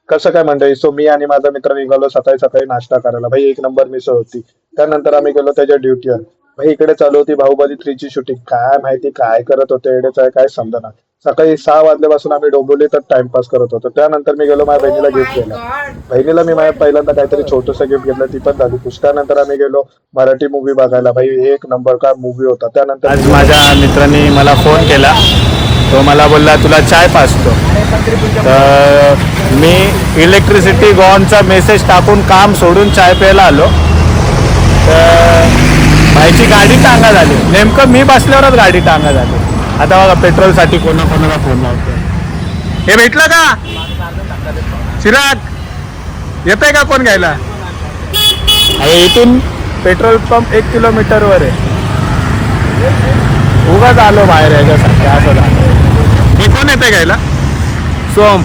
कसं काय मंडळी, सो मी आणि माझा मित्र निघालो सकाळी सकाळी नाश्ता करायला. भाई एक नंबर मिसळ होती. त्यानंतर आम्ही गेलो त्याच्या ड्युटीवर. भाई इकडे चालू होती बाहुबली 3 ची शूटिंग. काय माहिती काय करत होते एवढेच आहे काय समजना. सकाळी 6 वाजल्यापासून आम्ही डोंबिवलीतच टाइमपास करत होतो. त्यानंतर मी गेलो माझ्या Oh बहिणीला गिफ्ट my द्यायला. God. बहिणीला मी माझ्या What? पहिल्यांदा काहीतरी छोटंसं गिफ्ट घेतलं, ती पण झाली खुश. त्यानंतर आम्ही गेलो मराठी मूवी बघायला. भाई एक नंबर का मूवी होता. त्यानंतर आज माझ्या मित्राने मला फोन केला. तो मला बोलला तुला चाय पाजतो. तर मी इलेक्ट्रिसिटी गॉनचा मेसेज टाकून काम सोडून चाय प्यायला आलो. तर भाईची गाडी टांगा झाली. नेमकं मी बसल्यावरच गाडी टांगा झाली. आता बघा पेट्रोलसाठी कोणाकोणाला फोन लावतो. हे भेटलं का चिराग, येत आहे का कोण घ्यायला? अरे इथून पेट्रोल पंप 1 किलोमीटरवर आहे. उगाच आलो बाहेर याच्यासाठी असं झालं. हे कोण येते घ्यायला? सोम.